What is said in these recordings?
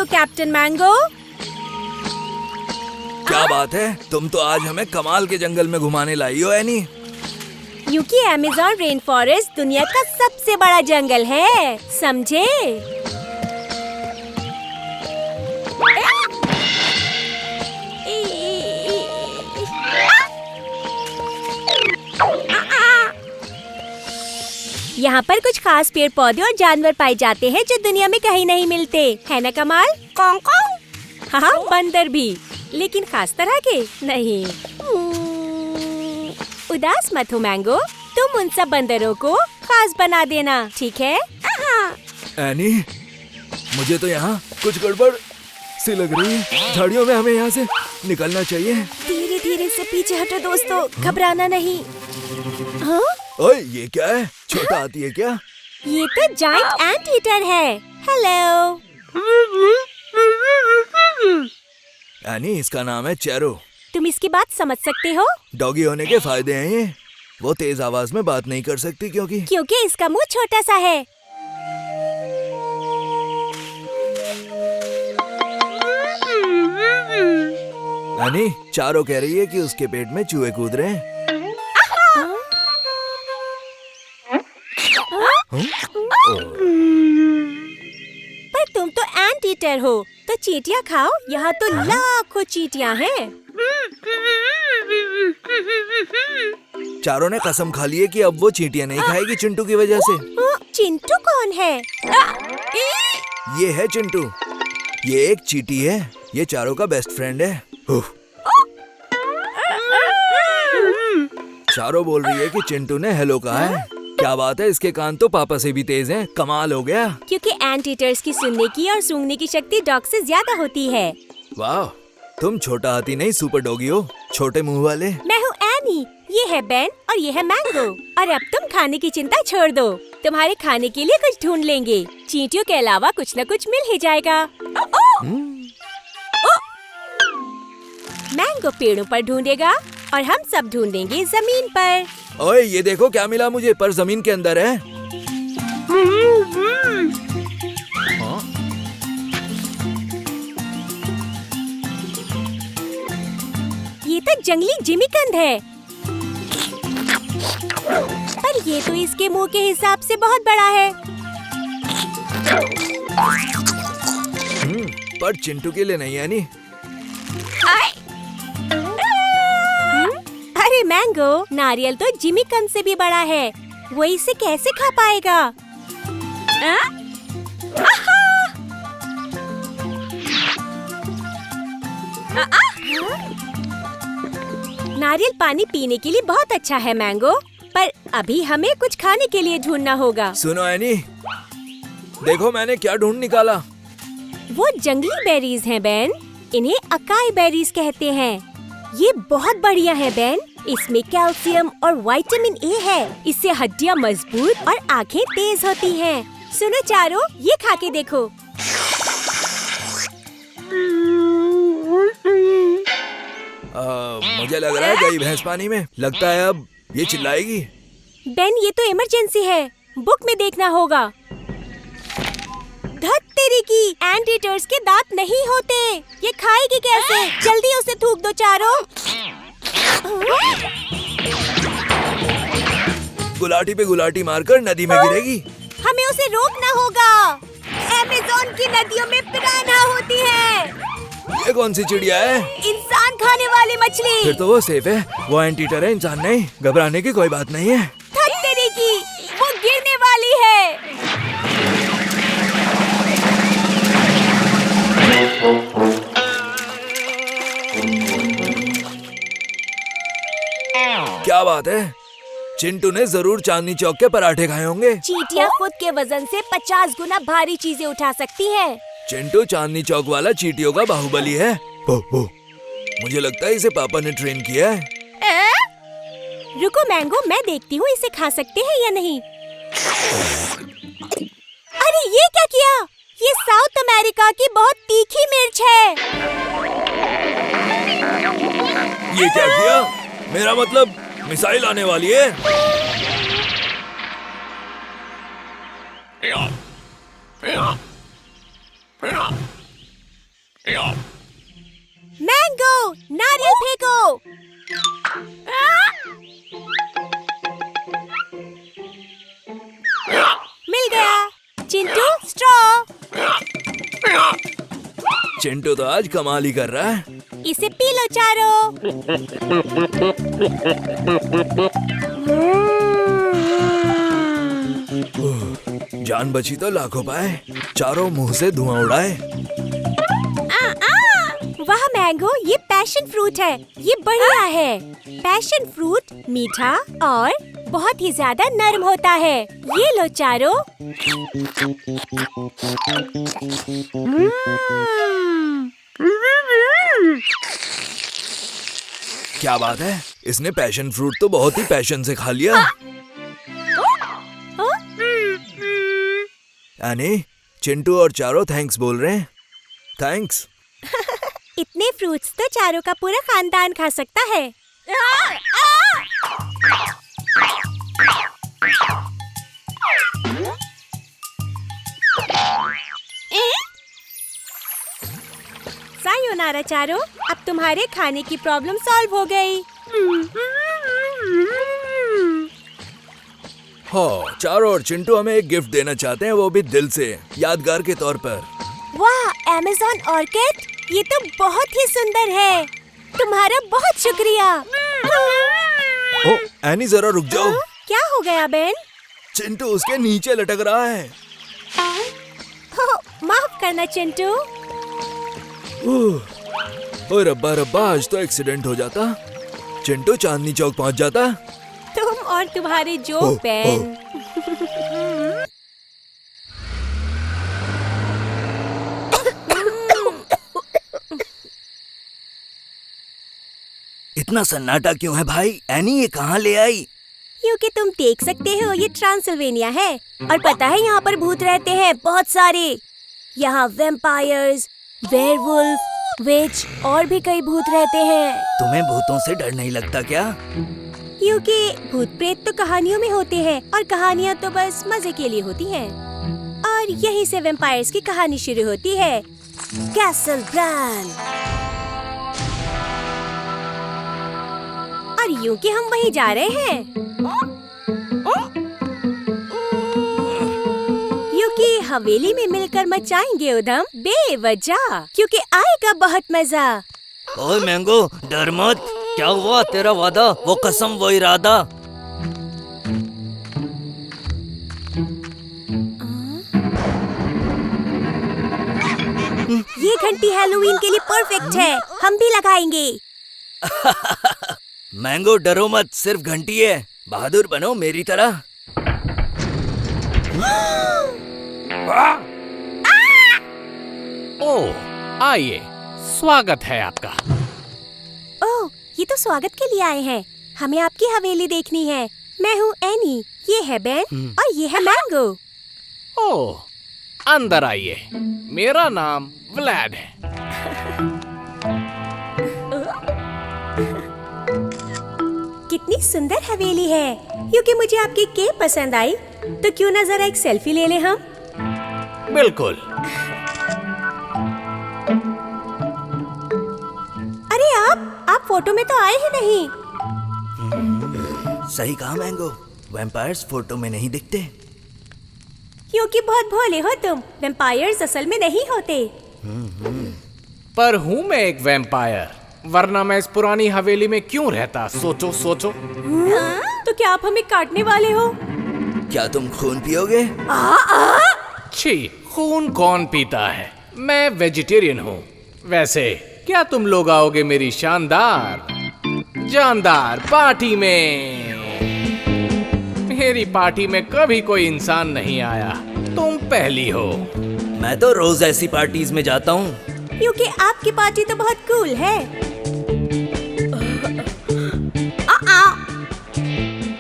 Captain mango. क्या बात है, तुम तो आज हमें कमाल के जंगल में घुमाने लाई हो एनी। क्योंकि अमेज़न रेन फॉरेस्ट दुनिया का सबसे बड़ा जंगल है, समझे? यहाँ पर कुछ खास पेड़ पौधे और जानवर पाए जाते हैं जो दुनिया में कहीं नहीं मिलते, है ना कमाल? कौन कौन? हाँ, बंदर भी, लेकिन खास तरह के नहीं। उदास मत हो मैंगो, तुम उन सब बंदरों को खास बना देना, ठीक है? एनी, मुझे तो यहाँ कुछ गड़बड़ सी लग रही है। झाड़ियों में हमें यहाँ से निकलना चाहिए। धीरे धीरे से पीछे हटो दोस्तों, घबराना नहीं। हाँ? ओए, ये क्या है? छोटा हाथी है क्या? ये तो जायंट एंट ईटर है। हेलो। एनी, इसका नाम है चेरो। तुम इसकी बात समझ सकते हो? डॉगी होने के फायदे हैं ये। वो तेज आवाज में बात नहीं कर सकती क्योंकि इसका मुंह छोटा सा है। एनी, चारो कह रही है कि उसके पेट में चूहे कूद रहे हैं। पर तुम तो एंट ईटर हो, तो चींटियाँ खाओ। यहाँ तो लाखों चींटियाँ हैं। चारों ने कसम खा ली है कि अब वो चींटियाँ नहीं खाएगी चिंटू की वजह से। चिंटू कौन है? ये है चिंटू। ये एक चींटी है। ये चारों का बेस्ट फ्रेंड है। चारों बोल रही है कि चिंटू ने हेलो कहा है। क्या बात है, इसके कान तो पापा से भी तेज हैं। कमाल हो गया। क्योंकि एंट ईटर्स की सुनने की और सूंघने की शक्ति डॉग से ज्यादा होती है। वाह, तुम छोटा हाथी नहीं सुपर डॉगी हो, छोटे मुंह वाले। मैं हूँ एनी, ये है बेन और ये है मैंगो। और अब तुम खाने की चिंता छोड़ दो, तुम्हारे खाने के लिए कुछ ढूंढ लेंगे। चींटियों के अलावा कुछ न कुछ मिल ही जाएगा। मैंगो पेड़ों पर ढूंढेगा और हम सब ढूंढेंगे जमीन पर। ओए, ये देखो क्या मिला मुझे, पर जमीन के अंदर है। ये तो जंगली जिमीकंद है, पर ये तो इसके मुंह के हिसाब से बहुत बड़ा है। पर चिंटू के लिए नहीं है नी। अरे मैंगो, नारियल तो जिमीकंद से भी बड़ा है, वो इसे कैसे खा पाएगा? नारियल पानी पीने के लिए बहुत अच्छा है मैंगो, पर अभी हमें कुछ खाने के लिए ढूंढना होगा। सुनो एनी, देखो मैंने क्या ढूंढ निकाला। वो जंगली बेरीज हैं बेन, इन्हें अकाई बेरीज कहते हैं। ये बहुत बढ़िया है बेन, इसमें कैल्शियम और विटामिन ए है। इससे हड्डियाँ मजबूत और आँखें तेज होती हैं। सुनो चारों, ये खा के देखो। मुझे लग रहा है गई भैंस पानी में। लगता है अब ये चिल्लाएगी। बेन, ये तो इमरजेंसी है, बुक में देखना होगा। धत तेरी की, एंट ईटर्स के दांत नहीं होते, ये खाएगी कैसे? जल्दी उसे थूक दो चारों। गुलाटी पे गुलाटी मारकर नदी में गिरेगी। हमें उसे रोकना होगा। अमेज़न की नदियों में पिरान्हा होती है। ये कौन सी चिड़िया है? इंसान खाने वाली मछली। फिर तो वो सेफ है, वो एंट ईटर है, इंसान नहीं। घबराने की कोई बात नहीं है। धत तेरी की, वो गिरने वाली है। क्या बात है, चिंटू ने जरूर चांदनी चौक के पराठे खाए होंगे। चींटियाँ खुद के वजन से 50 गुना भारी चीजें उठा सकती है। चिंटू चांदनी चौक वाला चींटियों का बाहुबली है। मुझे लगता है इसे पापा ने ट्रेन किया है। रुको मैंगो, मैं देखती हूँ इसे खा सकते हैं या नहीं। अरे ये क्या किया? ये साउथ अमेरिका की बहुत तीखी मिर्च है। ये क्या किया? मेरा मतलब मिसाइल आने वाली है। मैंगो, नारियल फेंको। मिल गया। चिंटू, स्ट्रॉ। चिंटू तो आज कमाल ही कर रहा है। इसे पी लो चारों। जान बची तो लाखों पाए। चारों मुंह से धुआं उड़ाए। वाह मैंगो, ये पैशन फ्रूट है। ये बढ़िया है। पैशन फ्रूट मीठा और बहुत ही ज्यादा नरम होता है। ये लो चारों। क्या बात है, इसने पैशन फ्रूट तो बहुत ही पैशन से खा लिया। एनी, चिंटू और चारों थैंक्स बोल रहे हैं। थैंक्स। इतने फ्रूट्स तो चारों का पूरा खानदान खा सकता है। सायोनारा चारों, अब तुम्हारे खाने की प्रॉब्लम सॉल्व हो गई। हाँ, चारों और चिंटू हमें एक गिफ्ट देना चाहते हैं, वो भी दिल से, यादगार के तौर पर। वाह, अमेज़न ऑर्किड, ये तो बहुत ही सुंदर है। तुम्हारा बहुत शुक्रिया। ओ, एनी जरा रुक जाओ। क्या हो गया बेन? चिंटू उसके नीचे लटक रहा है। माफ करना चिंटू। ओ रब्बा रब्बा, आज तो एक्सीडेंट हो जाता। चिंटू चांदनी चौक पहुंच जाता। तुम और तुम्हारे जोक बेन। इतना सन्नाटा क्यों है भाई? एनी ये कहाँ ले आई? क्योंकि तुम देख सकते हो ये ट्रांसिल्वेनिया है और पता है यहाँ पर भूत रहते हैं बहुत सारे। यहाँ वैम्पायर्स, वेयरवुल्फ, विच और भी कई भूत रहते हैं। तुम्हें भूतों से डर नहीं लगता क्या? क्योंकि भूत प्रेत तो कहानियों में होते हैं और कहानियाँ तो बस मजे के लिए होती हैं। और यहीं से वैम्पायर्स की कहानी शुरू होती है। Castle brand. और यूं कि हम वहीं जा रहे हैं। यूं कि हवेली में मिलकर मचाएंगे उधम बेवजह, क्योंकि आएगा बहुत मजा। ओए मैंगो, डर मत। क्या हुआ तेरा वादा, वो कसम, वो इरादा? ये घंटी हैलोवीन के लिए परफेक्ट है, हम भी लगाएंगे। मैंगो डरो मत, सिर्फ घंटी है। बहादुर बनो मेरी तरह। ओह, आइए, स्वागत है आपका। ओह, ये तो स्वागत के लिए आए हैं। हमें आपकी हवेली देखनी है। मैं हूँ एनी, ये है बेन और ये है मैंगो। ओह, अंदर आइए। मेरा नाम व्लाड है। कितनी सुंदर हवेली है। क्योंकि मुझे आपकी केक पसंद आई, तो क्यों ना जरा एक सेल्फी ले लें हम? बिल्कुल। अरे आप फोटो में तो आए ही नहीं। सही कहा मैंगो, वैम्पायर्स फोटो में नहीं दिखते। क्योंकि बहुत भोले हो तुम। वैम्पायर्स असल में नहीं होते। पर हूँ मैं एक वैम्पायर, वरना मैं इस पुरानी हवेली में क्यों रहता? सोचो सोचो। तो क्या आप हमें काटने वाले हो? क्या तुम खून पियोगे? छी, खून कौन पीता है? मैं वेजिटेरियन हूँ। वैसे क्या तुम लोग आओगे मेरी शानदार जानदार पार्टी में? मेरी पार्टी में कभी कोई इंसान नहीं आया, तुम पहली हो। मैं तो रोज ऐसी पार्टीज में जाता हूँ। क्योंकि आपकी पार्टी तो बहुत कूल है।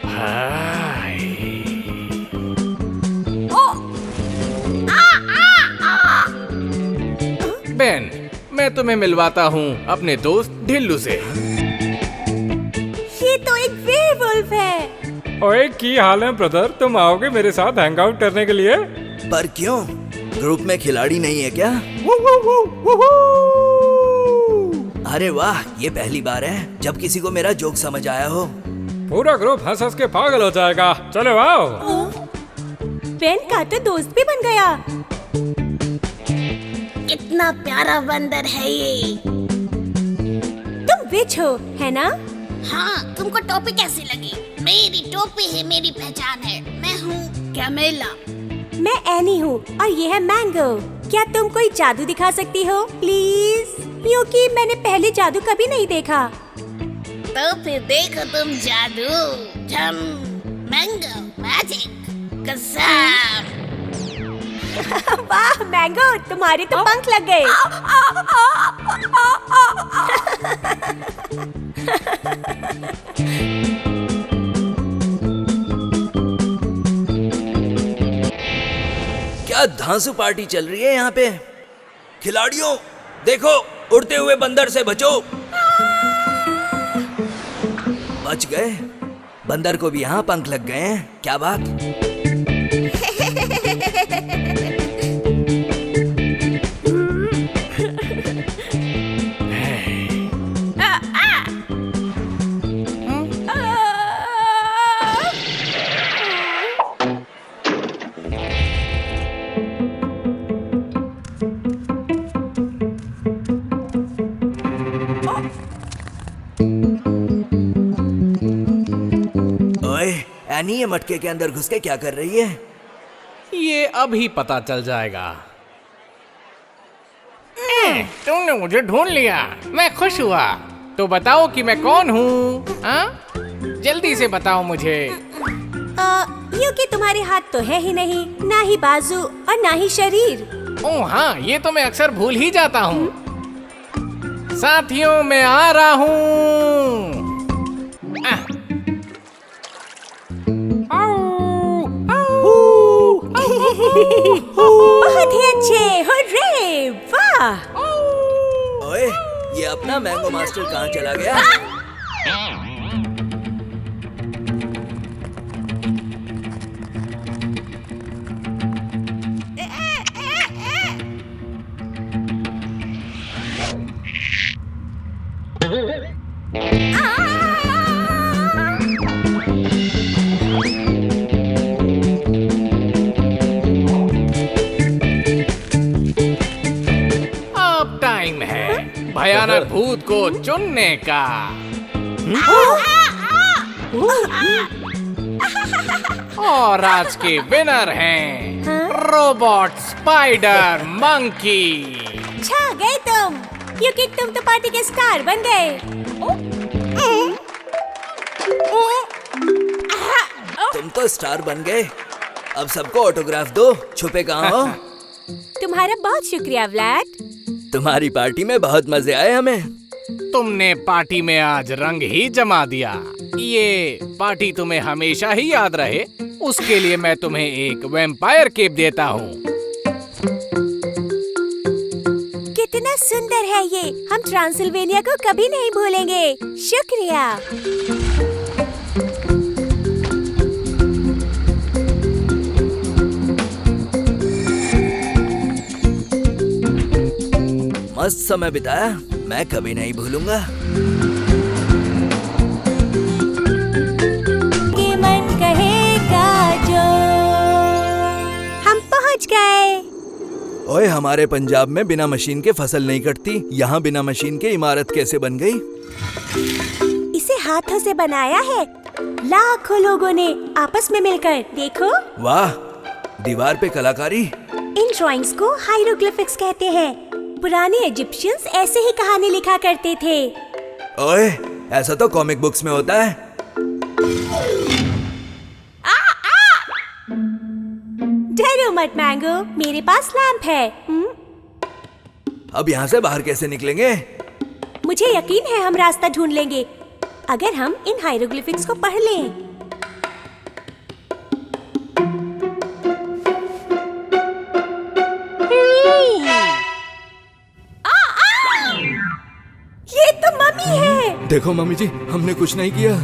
हाय। बेन, मैं तुम्हें मिलवाता हूँ अपने दोस्त ढिल्लू से। ये तो एक वेयरवुल्फ है। ओए, की हाल है ब्रदर? तुम आओगे मेरे साथ हैंग आउट करने के लिए? पर क्यों? ग्रुप में खिलाड़ी नहीं है क्या? अरे वाह, ये पहली बार है जब किसी को मेरा जोक समझ आया हो। पूरा ग्रुप हंस हंस के पागल हो जाएगा। चलो आओ। बेन का तो दोस्त भी बन गया। कितना प्यारा बंदर है ये। तुम विच हो, है ना? हाँ, तुमको टोपी कैसी लगी? मेरी टोपी है, मेरी पहचान है। मैं हूँ कैमेला। मैं एनी हूँ और ये है मैंगो। क्या तुम कोई जादू दिखा सकती हो प्लीज? क्योंकि मैंने पहले जादू कभी नहीं देखा। तो फिर देखो तुम जादू। झम मैंगो मैजिक कसम। वाह मैंगो, तुम्हारे तो पंख लग गए। क्या धांसू पार्टी चल रही है यहाँ पे? खिलाड़ियों देखो, उड़ते हुए बंदर से बचो। बच गए। बंदर को भी यहाँ पंख लग गए हैं। क्या बात। ओए एनी, ये मटके के अंदर घुस के क्या कर रही है? ये अभी पता चल जाएगा। तुमने मुझे ढूंढ लिया, मैं खुश हुआ। तो बताओ कि मैं कौन हूँ? जल्दी से बताओ मुझे। क्योंकि तुम्हारे हाथ तो है ही नहीं, ना ही बाजू और ना ही शरीर। ओह हाँ, ये तो मैं अक्सर भूल ही जाता हूँ। साथियों, मैं आ रहा हूँ। बहुत ही अच्छे, हुर्रे, वाह। ओए, ये अपना मैंगो मास्टर कहाँ चला गया? अब टाइम है भयानक भूत को चुनने का। और आज के विनर हैं रोबोट स्पाइडर मंकी। छा गए तुम, क्योंकि तुम तो पार्टी के स्टार बन गए। तुम तो स्टार बन गए। अब सबको ऑटोग्राफ दो। छुपे कहाँ हो? तुम्हारा बहुत शुक्रिया व्लैड। तुम्हारी पार्टी में बहुत मजे आए हमें। तुमने पार्टी में आज रंग ही जमा दिया। ये पार्टी तुम्हें हमेशा ही याद रहे, उसके लिए मैं तुम्हें एक वैम्पायर केप देता हूँ। कितना सुंदर है ये, हम ट्रांसिल्वेनिया को कभी नहीं भूलेंगे। शुक्रिया। मस्त समय बिताया, मैं कभी नहीं भूलूंगा। कि मन कहेगा जो। हम पहुंच गए। ओए, हमारे पंजाब में बिना मशीन के फसल नहीं कटती। यहाँ बिना मशीन के इमारत कैसे बन गई? इसे हाथों से बनाया है, लाखों लोगों ने आपस में मिलकर। देखो, वाह, दीवार पे कलाकारी। इन ड्राइंग्स को हाइरोग्लिफिक्स कहते हैं। पुराने इजिप्शियंस ऐसे ही कहानी लिखा करते थे। ओए, ऐसा तो कॉमिक बुक्स में होता है। डरो मत मैंगो, मेरे पास लैंप है। अब यहाँ से बाहर कैसे निकलेंगे? मुझे यकीन है हम रास्ता ढूंढ लेंगे, अगर हम इन हाइरोग्लिफिक्स को पढ़ लें। ये तो मम्मी है। देखो मम्मी जी, हमने कुछ नहीं किया।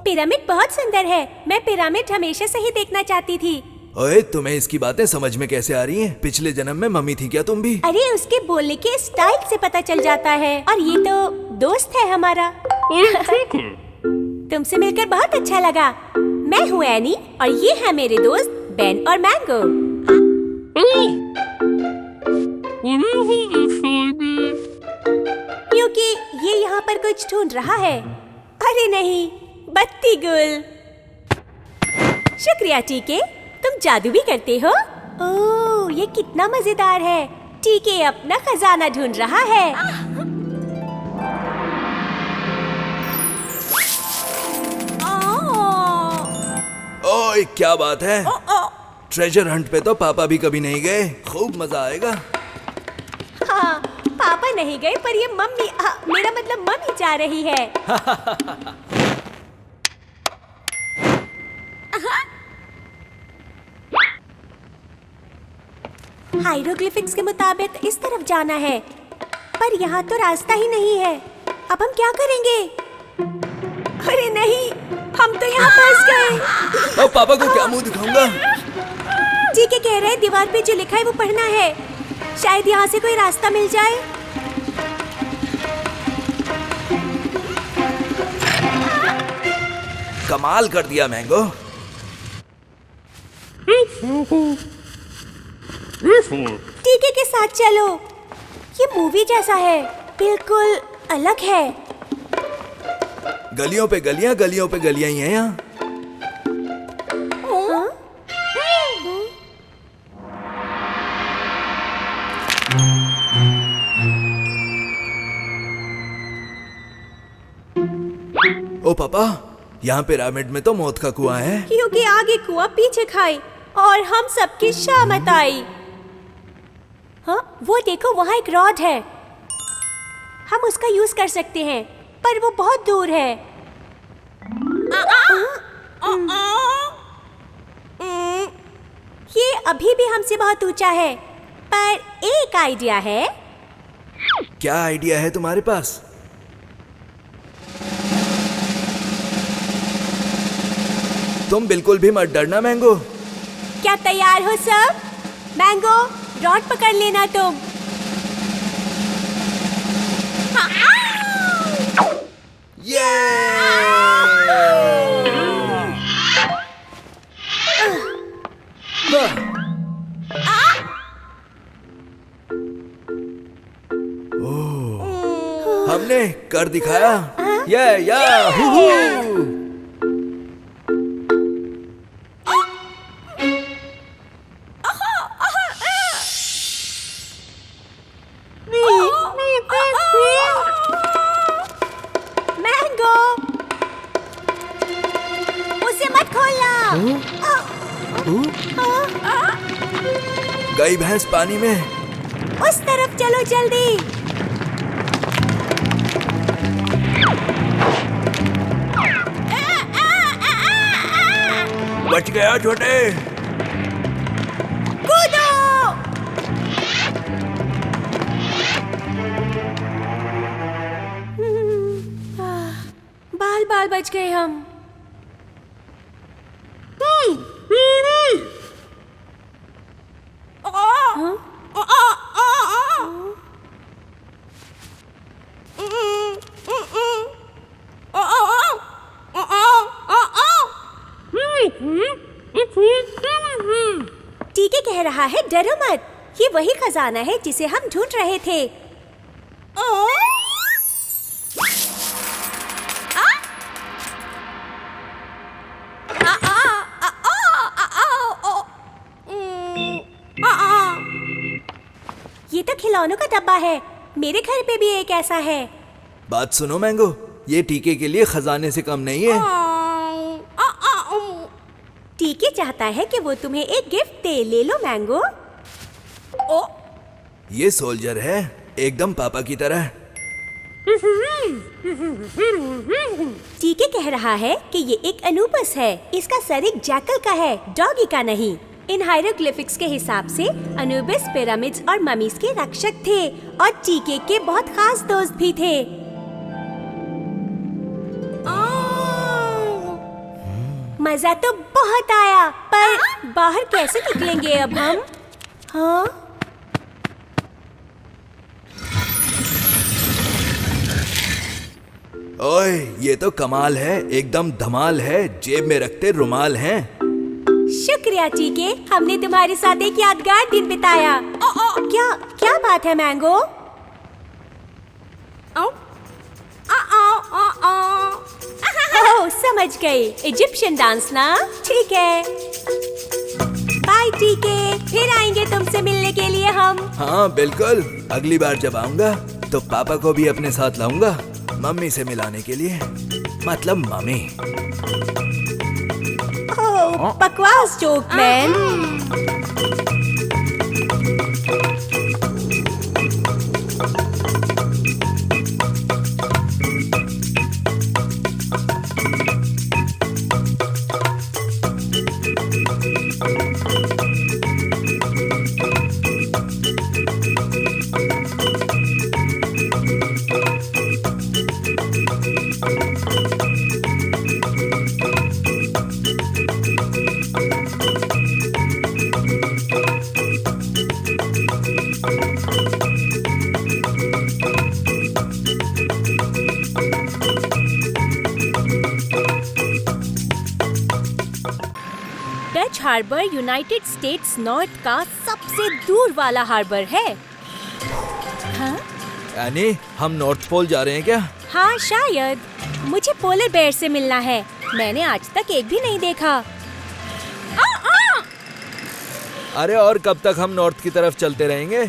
पिरामिड बहुत सुंदर है। मैं पिरामिड हमेशा से ही देखना चाहती थी। ओए, तुम्हें इसकी बातें समझ में कैसे आ रही हैं? पिछले जन्म में मम्मी थी क्या तुम भी? अरे उसके बोलने के स्टाइल से पता चल जाता है। और ये तो दोस्त है हमारा। तुमसे मिलकर बहुत अच्छा लगा। मैं हूँ एनी और ये है मेरे दोस्त बेन और मैंगो। क्योंकि ये यहाँ पर कुछ ढूंढ रहा है। अरे नहीं, बत्ती गुल। शुक्रिया टीके, तुम जादू भी करते हो। ओह, ये कितना मजेदार है। टीके अपना खजाना ढूंढ रहा है। ओए, क्या बात है? ट्रेजर हंट पे तो पापा भी कभी नहीं गए। खूब मजा आएगा। हाँ, पापा नहीं गए पर ये मम्मी, मेरा मतलब मम्मी जा रही है। हाइरोग्लिफिक्स के मुताबिक इस तरफ जाना है, पर यहाँ तो रास्ता ही नहीं है। अब हम क्या करेंगे? अरे नहीं, हम तो यहाँ फंस गए। अब पापा को क्या मुंह दिखाऊंगा? ठीक है, कह रहे हैं दीवार पे जो लिखा है वो पढ़ना है। शायद यहाँ से कोई रास्ता मिल जाए। कमाल कर दिया मैंगो। टीके के साथ चलो। ये मूवी जैसा है, बिल्कुल अलग है। गलियों पे गलियां ही हैं यहाँ। ओ पापा, यहाँ पिरामिड में तो मौत का कुआं है। क्योंकि आगे कुआं पीछे खाई और हम सबकी शामत आई। हाँ, वो देखो, वहाँ एक रॉड है। हम उसका यूज कर सकते हैं, पर वो बहुत दूर है। ये अभी भी हमसे बहुत ऊंचा है, पर एक आइडिया है। क्या आइडिया है तुम्हारे पास? तुम बिल्कुल भी मत डरना मैंगो। क्या तैयार हो सब? मैंगो, रॉड पकड़ लेना तुम। हमने कर दिखाया। याहू। मैंगो, उसे मत खोलना। गई भैंस पानी में। उस तरफ चलो जल्दी। बच गया छोटे। कूदो। बाल बाल बच गए हम। टीके कह रहा है डरो मत, ये वही खजाना है जिसे हम ढूंढ रहे थे। ये तो खिलौनों का डब्बा है। मेरे घर पे भी एक ऐसा है। बात सुनो मैंगो, ये टीके के लिए खजाने से कम नहीं है। टीके चाहता है कि वो तुम्हें एक गिफ्ट दे। ले लो मैंगो। ये सोल्जर है, एकदम पापा की तरह। टीके कह रहा है कि ये एक अनूबस है। इसका सर एक जैकल का है, डॉगी का नहीं। इन हायरोग्लिफिक्स के हिसाब से अनूबिस पिरामिड्स और ममीज के रक्षक थे और टीके के बहुत खास दोस्त भी थे। मजा तो बहुत आया, पर बाहर कैसे निकलेंगे अब हम? हाँ? ओए, ये तो कमाल है, एकदम धमाल है, जेब में रखते रुमाल हैं। शुक्रिया टीके, हमने तुम्हारे साथ एक यादगार दिन बिताया। क्या क्या बात है मैंगो? ओह, समझ गई, इजिप्शियन डांस ना? ठीक है, बाय टीके, फिर आएंगे तुमसे मिलने के लिए हम। हाँ बिल्कुल, अगली बार जब आऊंगा तो पापा को भी अपने साथ लाऊंगा, मम्मी से मिलाने के लिए, मतलब मम्मी। ओह, बकवास joke man. Dutch Harbor United States north का सबसे दूर वाला हार्बर है। हाँ? यानी हम नॉर्थ पोल जा रहे हैं क्या? हाँ शायद। मुझे पोलर बेयर से मिलना है, मैंने आज तक एक भी नहीं देखा। अरे और कब तक हम नॉर्थ की तरफ चलते रहेंगे?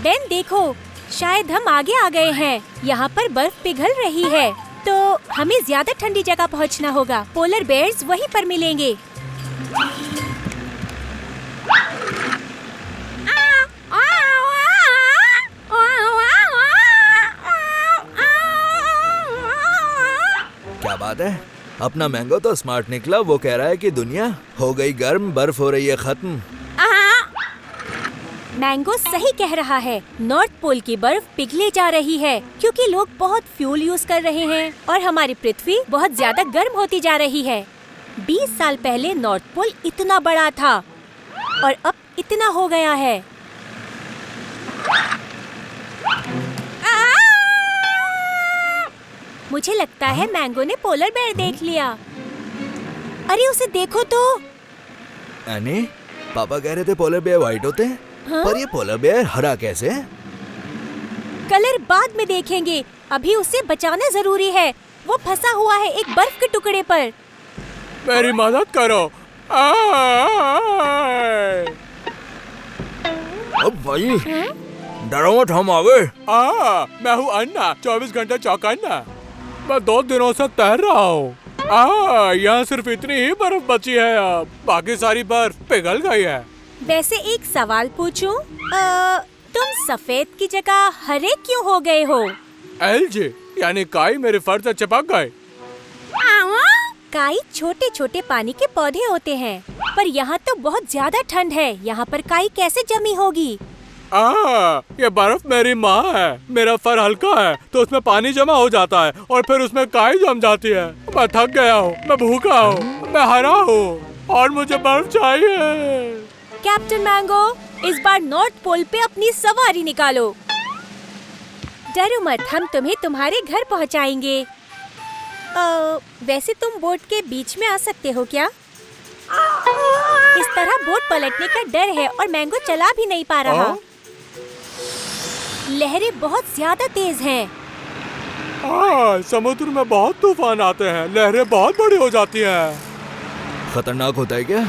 बेन देखो, शायद हम आगे आ गए हैं। यहाँ पर बर्फ पिघल रही है, तो हमें ज्यादा ठंडी जगह पहुँचना होगा। पोलर बेयर्स वहीं पर मिलेंगे। क्या बात है, अपना मैंगो तो स्मार्ट निकला। वो कह रहा है कि दुनिया हो गई गर्म, बर्फ हो रही है खत्म। मैंगो सही कह रहा है, नॉर्थ पोल की बर्फ पिघले जा रही है क्योंकि लोग बहुत फ्यूल यूज कर रहे हैं और हमारी पृथ्वी बहुत ज्यादा गर्म होती जा रही है। 20 साल पहले नॉर्थ पोल इतना बड़ा था और अब इतना हो गया है। मुझे लगता है मैंगो ने पोलर बेयर देख लिया। अरे उसे देखो तो। यानी पापा कह रहे थे पोलर बेयर व्हाइट होते हैं, हाँ? पर ये पोलर बेयर हरा कैसे? कलर बाद में देखेंगे, अभी उसे बचाना जरूरी है। वो फंसा हुआ है एक बर्फ के टुकड़े पर। मेरी मदद करो। अब भाई डरो मत, हम आ गए। मैं हूँ अन्ना, 24 घंटे चौकन्ना। मैं 2 दिनों से तैर रहा हूँ। यहाँ सिर्फ इतनी ही बर्फ बची है, अब बाकी सारी बर्फ पिघल गई है। वैसे एक सवाल पूछूं? तुम सफेद की जगह हरे क्यों हो गए हो? एलजी यानी काई मेरे फर से चिपक गए। काई छोटे छोटे पानी के पौधे होते हैं, पर यहाँ तो बहुत ज्यादा ठंड है। यहाँ पर काई कैसे जमी होगी? ये बर्फ मेरी माँ है। मेरा फर हल्का है तो उसमें पानी जमा हो जाता है और फिर उसमें काई जम जाती है। मैं थक गया हूँ, मैं भूखा हूँ, मैं हरा हूँ और मुझे बर्फ चाहिए। कैप्टन मैंगो, इस बार नॉर्थ पोल पे अपनी सवारी निकालो। डरो मत, हम तुम्हें तुम्हारे घर पहुँचाएंगे। वैसे तुम बोट के बीच में आ सकते हो क्या? इस तरह बोट पलटने का डर है और मैंगो चला भी नहीं पा रहा। लहरें बहुत ज्यादा तेज हैं। समुद्र में बहुत तूफान आते हैं, लहरें बहुत बड़ी हो जाती हैं। खतरनाक होता है क्या?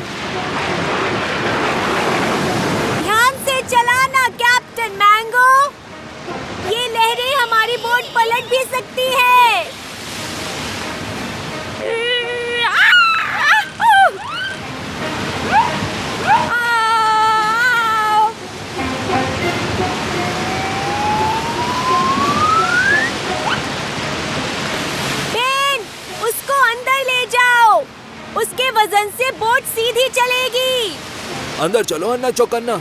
ध्यान से चलाना कैप्टन मैंगो, ये लहरें हमारी बोट पलट भी सकती है। उसके वजन से बोट सीधी चलेगी। अंदर चलो अन्ना चौकन्ना।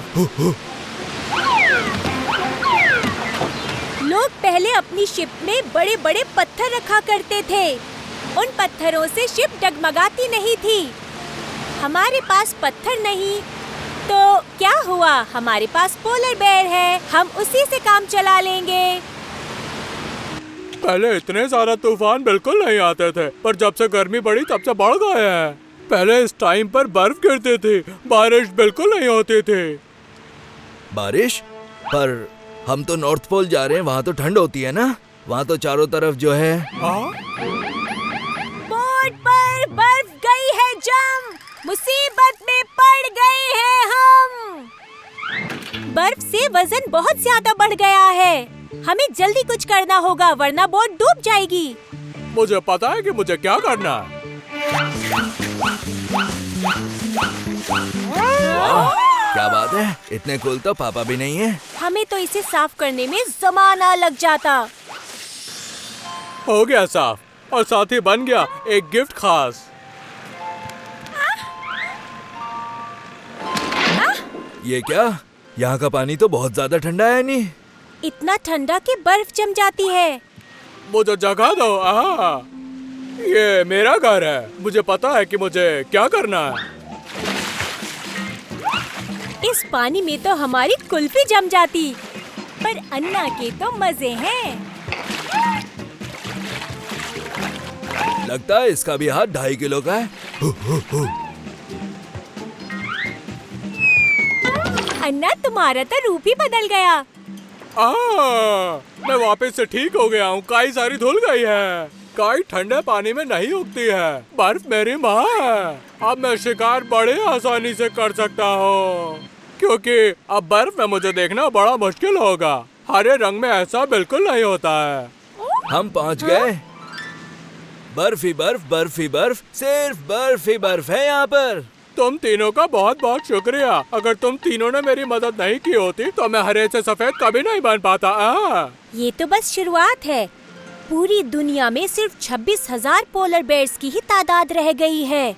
लोग पहले अपनी शिप में बड़े बड़े पत्थर रखा करते थे। उन पत्थरों से शिप डगमगाती नहीं थी। हमारे पास पत्थर नहीं, तो क्या हुआ? हमारे पास पोलर बेयर है, हम उसी से काम चला लेंगे। पहले इतने सारा तूफान बिल्कुल नहीं आते थे, पर जब से गर्मी बढ़ी तब से बढ़ गए हैं। पहले इस टाइम पर बर्फ गिरती थी, बारिश बिल्कुल नहीं होती थी। बारिश? पर हम तो नॉर्थ पोल जा रहे हैं, वहाँ तो ठंड होती है ना। वहाँ तो चारों तरफ जो है। बोट पर बर्फ गई है जम, मुसीबत में पड़ गए हैं हम। बर्फ से वजन बहुत ज्यादा बढ़ गया है, हमें जल्दी कुछ करना होगा वरना बोट डूब जाएगी। मुझे पता है कि मुझे क्या करना है। क्या बात है, इतने कूल तो पापा भी नहीं है। हमें तो इसे साफ करने में जमाना लग जाता। हो गया साफ, और साथ ही बन गया एक गिफ्ट खास। ये क्या? यहाँ का पानी तो बहुत ज्यादा ठंडा है नहीं। इतना ठंडा कि बर्फ जम जाती है। मुझे जगह दो। ये मेरा घर है, मुझे पता है कि मुझे क्या करना है। इस पानी में तो हमारी कुल्फी जम जाती, पर अन्ना के तो मजे हैं। लगता है इसका भी हाथ 2.5 किलो का है। अन्ना, तुम्हारा तो रूप ही बदल गया। मैं वापस से ठीक हो गया हूँ। काई सारी धुल गई है। काई ठंडे पानी में नहीं उगती है। बर्फ मेरी माँ है। अब मैं शिकार बड़े आसानी से कर सकता हूँ, क्योंकि अब बर्फ में मुझे देखना बड़ा मुश्किल होगा। हरे रंग में ऐसा बिल्कुल नहीं होता है। हम पहुँच गए। बर्फ ही बर्फ, बर्फ ही बर्फ, सिर्फ बर्फ ही बर्फ है यहाँ पर। तुम तीनों का बहुत बहुत शुक्रिया। अगर तुम तीनों ने मेरी मदद नहीं की होती तो मैं हरे से सफेद कभी नहीं बन पाता। ये तो बस शुरुआत है। पूरी दुनिया में सिर्फ 26,000 पोलर बेयर्स की ही तादाद रह गई है।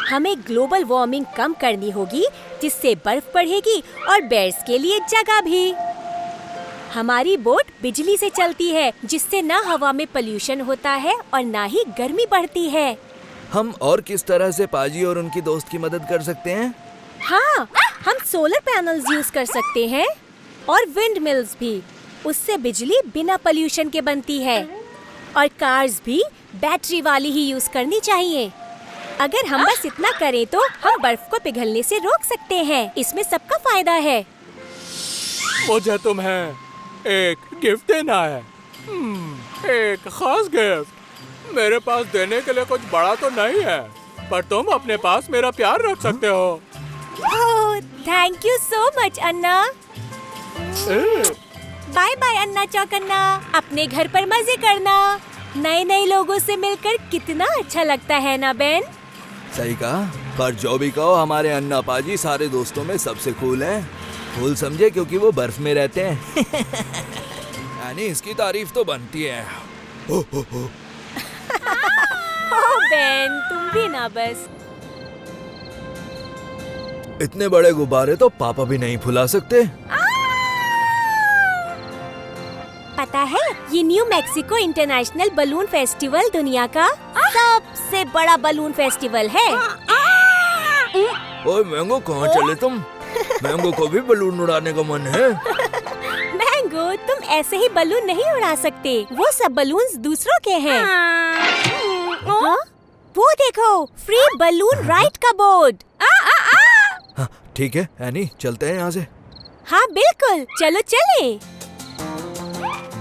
हमें ग्लोबल वार्मिंग कम करनी होगी, जिससे बर्फ बढ़ेगी और बेयर्स के लिए जगह भी। हमारी बोट बिजली से चलती है, जिससे न हवा में पोल्यूशन होता है और न ही गर्मी बढ़ती है। हम और किस तरह से पाजी और उनकी दोस्त की मदद कर सकते हैं? हाँ, हम सोलर पैनल्स यूज कर सकते हैं और विंड मिल्स भी। उससे बिजली बिना पोल्यूशन के बनती है। और कार्स भी बैटरी वाली ही यूज करनी चाहिए। अगर हम बस इतना करें तो हम बर्फ को पिघलने से रोक सकते हैं। इसमें सबका फायदा है। मुझे तुम्हें एक गिफ्ट देना है। एक खास गिफ्ट। मेरे पास देने के लिए कुछ बड़ा तो नहीं है, पर तुम अपने पास मेरा प्यार रख सकते हो। Oh, thank you so much Anna. Bye bye Anna चौकन्ना। अपने घर पर मजे करना। नए नए लोगों से मिलकर कितना अच्छा लगता है ना बेन? सही कहा, पर जो भी कहो, हमारे अन्ना पाजी सारे दोस्तों में सबसे कूल है। कूल समझे क्योंकि वो बर्फ में रहते हैं। यानी इसकी तारीफ तो बनती है। ओह बेन, तुम भी ना बस। इतने बड़े गुब्बारे तो पापा भी नहीं फुला सकते। पता है, ये new Mexico international balloon festival दुनिया का सबसे बड़ा बलून फेस्टिवल है। ओए मैंगो, कहाँ चले तुम? मैंगो को भी बलून उड़ाने का मन है। मैंगो, तुम ऐसे ही बलून नहीं उड़ा सकते। वो सब बलून्स दूसरों के हैं। हाँ? वो देखो, फ्री बलून राइड का बोर्ड। हाँ, ठीक है एनी, चलते हैं यहाँ से। हाँ बिल्कुल, चलो चले।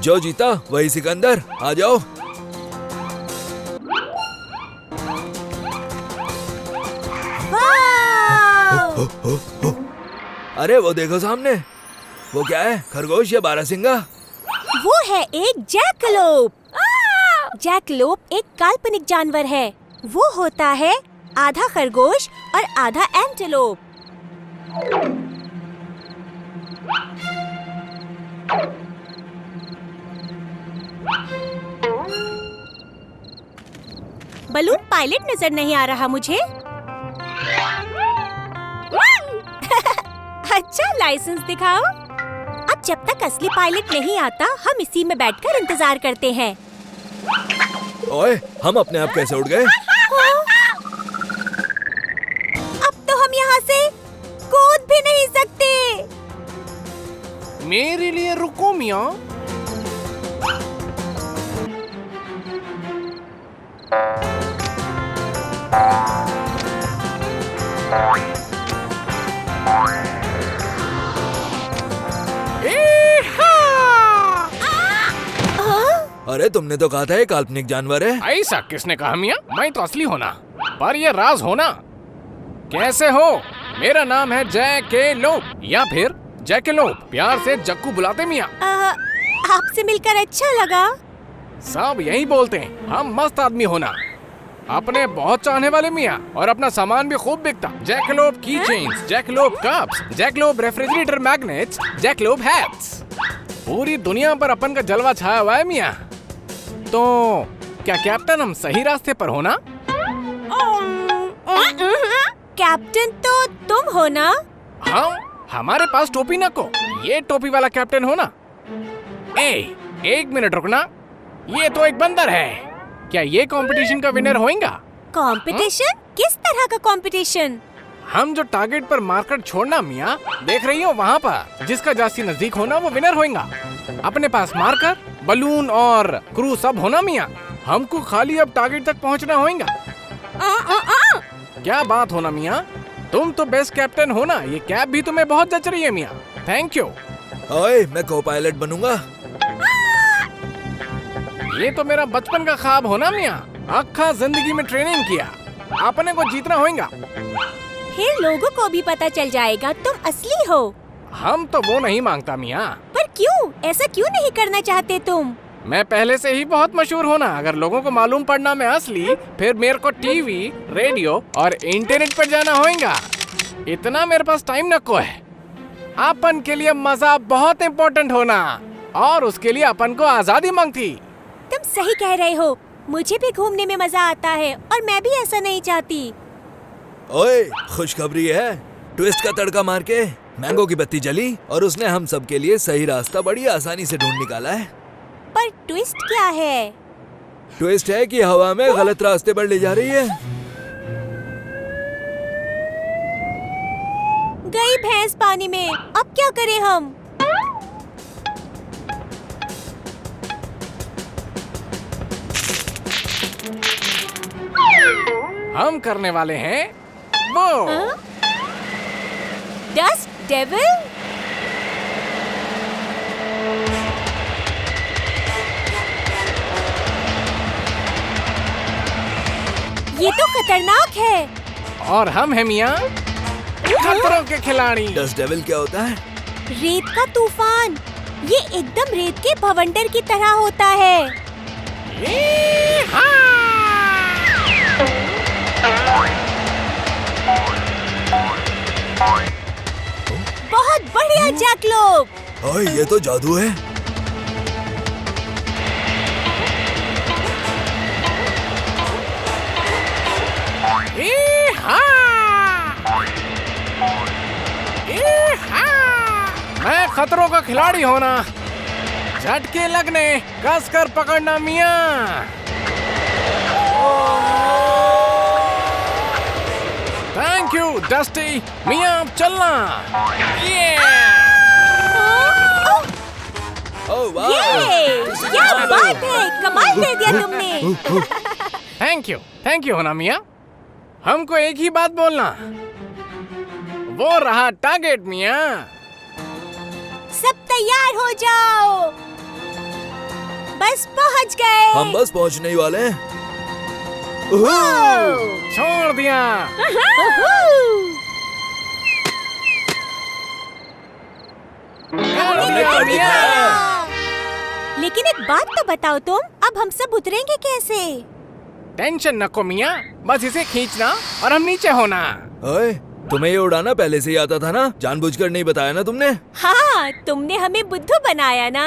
जो जीता वही सिकंदर, आ जाओ। वाह! अरे वो देखो सामने, वो क्या है? खरगोश या बारहसिंगा? वो है एक जैकलोप। जैकलोप एक काल्पनिक जानवर है। वो होता है आधा खरगोश और आधा एंटीलोप। बलून पायलट नजर नहीं आ रहा मुझे। अच्छा, लाइसेंस दिखाओ। अब जब तक असली पायलट नहीं आता, हम इसी में बैठकर इंतजार करते हैं। ओए, हम अपने आप कैसे उड़ गए? मियाँ। अरे तुमने तो कहा था ये काल्पनिक जानवर है। ऐसा किसने कहा मियाँ? मैं तो असली होना, पर ये राज होना। कैसे हो? मेरा नाम है जैकेलोप या फिर जैकेलोप, प्यार से जक्कू बुलाते मियाँ। आपसे मिलकर अच्छा लगा। सब यही बोलते हैं, हम मस्त आदमी होना। अपने बहुत चाहने वाले मियाँ, और अपना सामान भी खूब बिकता। जैकेलोप की chains, jackalope cups, jackalope refrigerator magnets, jackalope hats. पूरी दुनिया पर अपन का जलवा छाया हुआ है मियाँ। तो क्या कैप्टन हम सही रास्ते पर हो ना? कैप्टन तो तुम हो ना? हमारे पास टोपी ना को, ये टोपी वाला कैप्टन हो ना? एक मिनट रुकना, ये तो एक बंदर है। क्या ये कंपटीशन का विनर होएगा? कंपटीशन? किस तरह का कंपटीशन? हम जो टारगेट पर मार्कर छोड़ना मियाँ, देख रही हो वहाँ पर, जिसका जास्ती नजदीक होना वो विनर होएगा। अपने पास मार्कर, बलून और क्रू सब होना मियाँ। हमको खाली अब टारगेट तक पहुँचना होएगा। क्या बात होना मियाँ, तुम तो बेस्ट कैप्टन हो ना। ये कैप भी तुम्हें बहुत जच रही है मियाँ। Thank you. ओए, मैं को पायलट बनूंगा। ये तो मेरा बचपन का ख्वाब होना मियाँ। अक्खा जिंदगी में ट्रेनिंग किया, अपने को जीतना होएगा। फिर लोगों को भी पता चल जाएगा तुम असली हो। हम तो वो नहीं मांगता मियाँ। पर क्यों? ऐसा क्यों नहीं करना चाहते तुम? मैं पहले से ही बहुत मशहूर होना। अगर लोगों को मालूम पड़ना मैं असली, फिर मेरे को टीवी, रेडियो और इंटरनेट पर जाना होएगा। इतना मेरे पास टाइम न को है। अपन के लिए मजा बहुत इम्पोर्टेंट होना, और उसके लिए अपन को आजादी मांगती। तुम सही कह रहे हो। मुझे भी घूमने में मजा आता है, और मैं भी ऐसा नहीं चाहती। ओए, खुशखबरी है। ट्विस्ट का तड़का मार के मैंगो की बत्ती जली और उसने हम सब के लिए सही रास्ता बड़ी आसानी से ढूंढ निकाला है। पर ट्विस्ट क्या है? ट्विस्ट है कि हवा में गलत रास्ते पर ले जा रही है। गई भैंस पानी में, अब क्या करें हम? हम करने वाले हैं वो। Dust devil? ये तो खतरनाक है। और हम हैं मियाँ खतरों के खिलाड़ी। डस्ट डेविल क्या होता है? रेत का तूफान। ये एकदम रेत के भवंडर की तरह होता है। बहुत बढ़िया जैकलोप। ओए, ये तो जादू है। मैं खतरों का खिलाड़ी होना, झटके लगने, कस कर पकड़ना मियाँ। Thank you dusty. मियाँ अब चलना। ओह वाह, ये क्या बात है, कमाल कर दिया तुमने। थैंक यू होना मियाँ। हमको एक ही बात बोलना, वो रहा टारगेट मियाँ। सब तैयार हो जाओ, बस पहुंच गए। हम बस पहुंचने ही वाले हैं। छोड़ दिया। कर दिया। लेकिन एक बात तो बताओ तुम, अब हम सब उतरेंगे कैसे? टेंशन नको मियाँ, बस इसे खींचना और हम नीचे होना। ओए, तुम्हें ये उड़ाना पहले से ही आता था ना? जानबूझकर नहीं बताया ना तुमने? हाँ, तुमने हमें बुद्धू बनाया ना।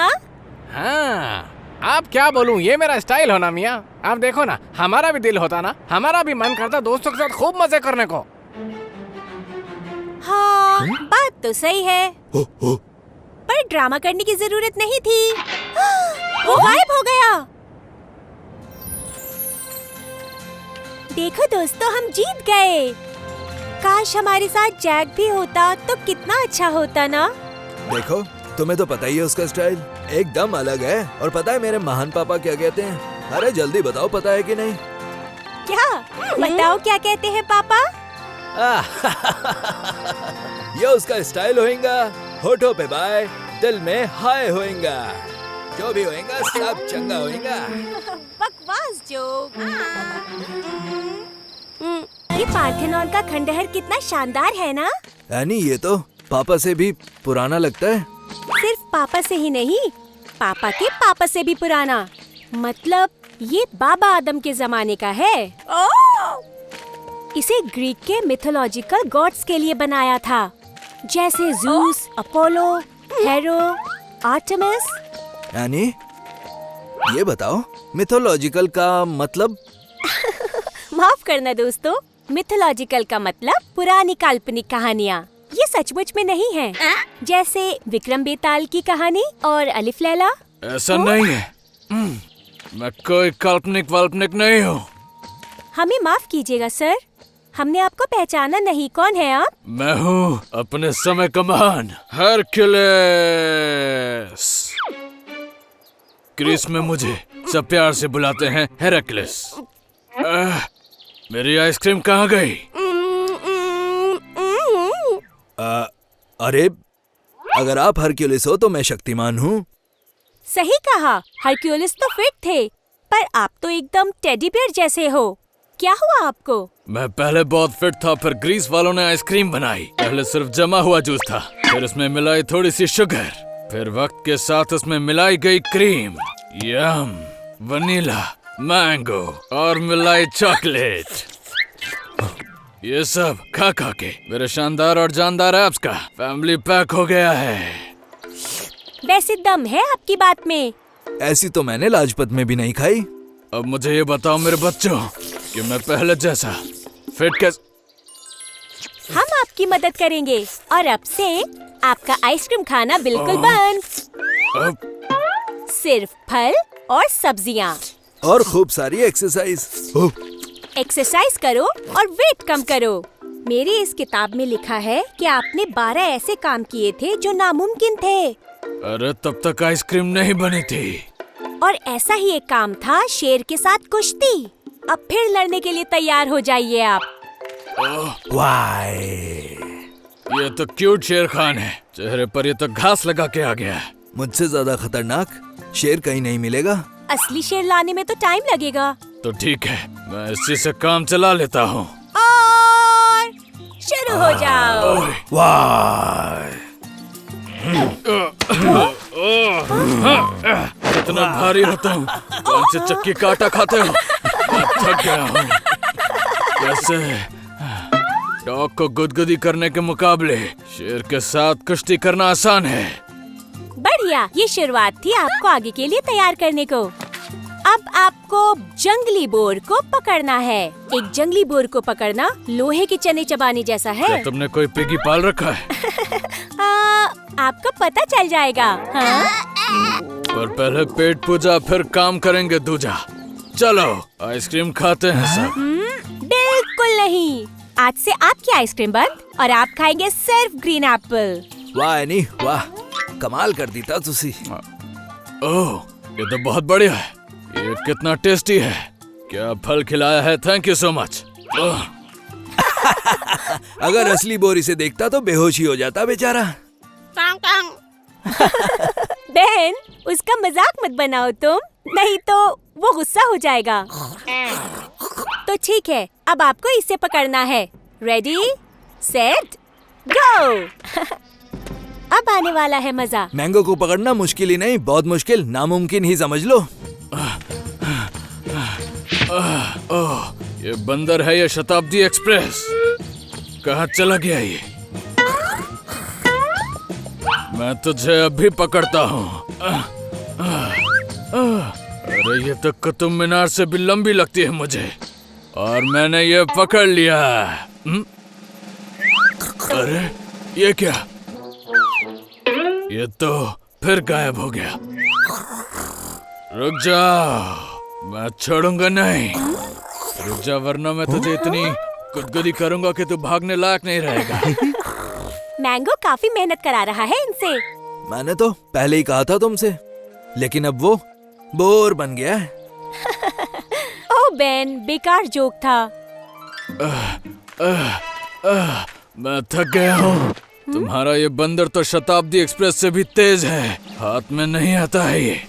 हाँ, अब क्या बोलूं, ये मेरा स्टाइल होना मियाँ। आप देखो ना, हमारा भी दिल होता ना, हमारा भी मन करता दोस्तों के साथ खूब मजे करने को। हाँ, बात तो सही है, पर ड्रामा करने की जरूरत नहीं थी। वो गायब हो गया। देखो दोस्तों, हम जीत गए। काश हमारे साथ जैक भी होता तो कितना अच्छा होता ना। देखो, तुम्हें तो पता ही है उसका स्टाइल। एकदम अलग है। और पता है मेरे महान पापा क्या कहते हैं? अरे जल्दी बताओ, पता है कि नहीं? क्या? बताओ क्या कहते हैं पापा? ये उसका स्टाइल होएगा, होठों पे बाय, दिल में हाय होएगा। जो भी होएगा सब चंगा होएगा। बकवास जोक। ये पार्थेनॉन का खंडहर कितना शानदार है ना? यानी ये तो पापा से भी पुराना लगता है। सिर्फ पापा से ही नहीं, पापा के पापा से भी पुराना। मतलब ये बाबा आदम के जमाने का है। इसे ग्रीक के मिथोलॉजिकल गॉड्स के लिए बनाया था, जैसे ज़ूस, अपोलो, हेरो, आर्टेमिस। यानी ये बताओ, मिथोलॉजिकल का मतलब? माफ करना दोस्तों, मिथोलॉजिकल का मतलब पुरानी काल्पनिक कहानियाँ। ये सचमुच में नहीं है, जैसे विक्रम बेताल की कहानी और अलिफ लैला। ऐसा नहीं है। मैं कोई काल्पनिक वाल्पनिक नहीं हूँ। हमें माफ कीजिएगा सर, हमने आपको पहचाना नहीं। कौन है आप? मैं हूँ अपने समय का महान हरक्यूलिस। ग्रीस में मुझे सब प्यार से बुलाते हैं हेराक्लिस। मेरी आइसक्रीम कहाँ गई? अरे अगर आप हरक्यूलिस हो तो मैं शक्तिमान हूँ। सही कहा, हरक्यूलिस तो फिट थे, पर आप तो एकदम टेडी बेयर जैसे हो। क्या हुआ आपको? मैं पहले बहुत फिट था, फिर ग्रीस वालों ने आइसक्रीम बनाई। पहले सिर्फ जमा हुआ जूस था, फिर उसमें मिलाई थोड़ी सी शुगर, फिर वक्त के साथ उसमें मिलाई गई क्रीम, यम, वनीला, मैंगो और मिलाई चॉकलेट। ये सब खा खा के मेरे शानदार और जानदार एब्स का फैमिली पैक हो गया है। वैसे दम है आपकी बात में। ऐसी तो मैंने लाजपत में भी नहीं खाई। अब मुझे ये बताओ मेरे बच्चों कि मैं पहले जैसा फिट कैसे? हम आपकी मदद करेंगे और अब से आपका आइसक्रीम खाना बिल्कुल बंद। अब सिर्फ फल और सब्जियाँ। और खूब सारी एक्सरसाइज। एक्सरसाइज करो और वेट कम करो। मेरी इस किताब में लिखा है कि आपने 12 ऐसे काम किए थे जो नामुमकिन थे। अरे तब तक आइसक्रीम नहीं बनी थी। और ऐसा ही एक काम था शेर के साथ कुश्ती। अब फिर लड़ने के लिए तैयार हो जाइए आप। वाह, ये तो क्यूट शेर खान है, चेहरे पर ये तो घास लगा के आ गया है। मुझसे ज्यादा खतरनाक शेर कहीं नहीं मिलेगा। असली शेर लाने में तो टाइम लगेगा। तो ठीक है, मैं इसी से काम चला लेता हूँ। और शुरू हो जाओ। वाह, कितना भारी होता हूँ, कौन से चक्की काटा खाते हो? मैं थक गया हूँ। वैसे डॉग को गुदगुदी करने के मुकाबले शेर के साथ कुश्ती करना आसान है। बढ़िया, ये शुरुआत थी आपको आगे के लिए तैयार करने को। अब आपको जंगली बोर को पकड़ना है। एक जंगली बोर को पकड़ना लोहे के चने चबाने जैसा है। क्या तुमने कोई पिगी पाल रखा है? आपको पता चल जाएगा। हाँ? पर पहले पेट पूजा, फिर काम करेंगे दूजा। चलो आइसक्रीम खाते हैं सब। बिल्कुल नहीं, आज से आपकी आइसक्रीम बंद और आप खाएंगे सिर्फ ग्रीन एप्पल। वाह एनी, वाह, कमाल कर दी था तुसी। ओह, ये तो बहुत बढ़िया है। ये कितना टेस्टी है। क्या फल खिलाया है, थैंक यू सो मच। अगर असली बोर इसे देखता तो बेहोश ही हो जाता बेचारा। बहन, उसका मजाक मत बनाओ तुम, नहीं तो वो गुस्सा हो जाएगा। तो ठीक है, अब आपको इसे पकड़ना है। रेडी, सेट, गो। अब आने वाला है मजा। मैंगो को पकड़ना मुश्किल ही नहीं, बहुत मुश्किल, नामुमकिन ही समझ लो। ओह, ये बंदर है या शताब्दी एक्सप्रेस? कहाँ चला गया ये? मैं तुझे अभी पकड़ता हूँ। अरे ये तो कुतुब मीनार से भी लंबी लगती है मुझे, और मैंने ये पकड़ लिया। अरे ये क्या? ये तो फिर गायब हो गया। रुक जाओ, मैं छोड़ूंगा नहीं। रुक जा, वरना मैं तुझे इतनी गुदगुदी करूंगा कि तू भागने लायक नहीं रहेगा। मैंगो काफी मेहनत करा रहा है इनसे। मैंने तो पहले ही कहा था तुमसे। लेकिन अब वो बोर बन गया है। ओह बेन, बेकार जोक था। मैं थक गया हूँ। तुम्हारा ये बंदर तो शताब्दी एक्सप्रेस से भी तेज है, हाथ में नहीं आता है ये।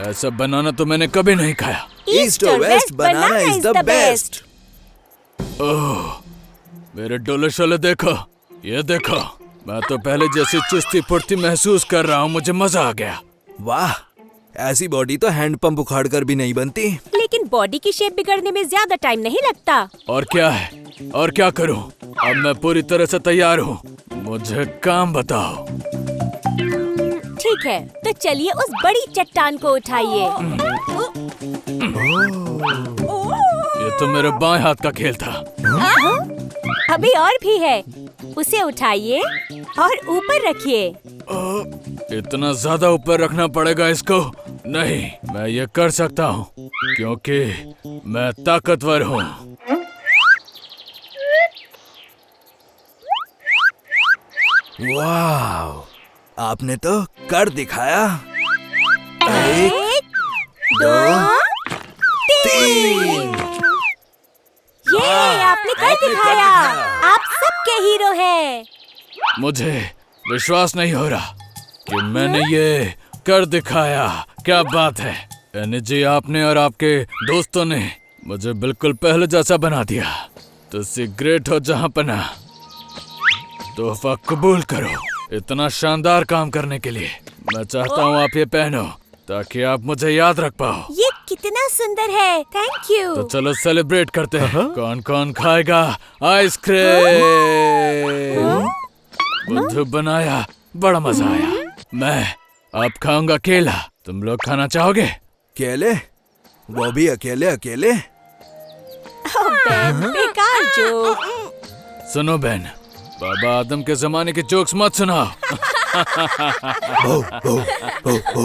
ऐसा बनाना तो मैंने कभी नहीं खाया। ईस्ट और west banana is the best. Oh, मेरे डोले शोले देखो, ये देखो। मैं तो पहले जैसी चुस्ती फुर्ती महसूस कर रहा हूँ, मुझे मजा आ गया। वाह, ऐसी बॉडी तो हैंड पंप उखाड़ कर भी नहीं बनती। लेकिन बॉडी की शेप बिगड़ने में ज्यादा टाइम नहीं लगता। और क्या है, और क्या करूँ? अब मैं पूरी तरह से तैयार हूँ, मुझे काम बताओ। ठीक है, तो चलिए उस बड़ी चट्टान को उठाइए। ये तो मेरे बाएं हाथ का खेल था। अभी और भी है, उसे उठाइए और ऊपर रखिए। इतना ज्यादा ऊपर रखना पड़ेगा इसको? नहीं, मैं ये कर सकता हूँ क्योंकि मैं ताकतवर हूँ। वाह, आपने तो कर दिखाया। एक, दो, तीन। ये आपने कर दिखाया। आप सबके हीरो हैं। मुझे विश्वास नहीं हो रहा कि मैंने ये कर दिखाया। क्या बात है एनी जी, आपने और आपके दोस्तों ने मुझे बिल्कुल पहले जैसा बना दिया। तुसी ग्रेट हो जहाँ पना। तोहफा कबूल करो इतना शानदार काम करने के लिए। मैं चाहता हूँ आप ये पहनो ताकि आप मुझे याद रख पाओ। ये कितना सुंदर है, थैंक यू। तो चलो सेलिब्रेट करते हैं। कौन कौन खाएगा आइसक्रीम? बुद्धू बनाया, बड़ा मजा आया। मैं अब खाऊंगा केला, तुम लोग खाना चाहोगे? केले? वो भी अकेले अकेले? बेन, बेकार जोक। सुनो बहन, बाबा आदम के जमाने के जोक्स मत सुनाओ। हो, हो, हो, हो।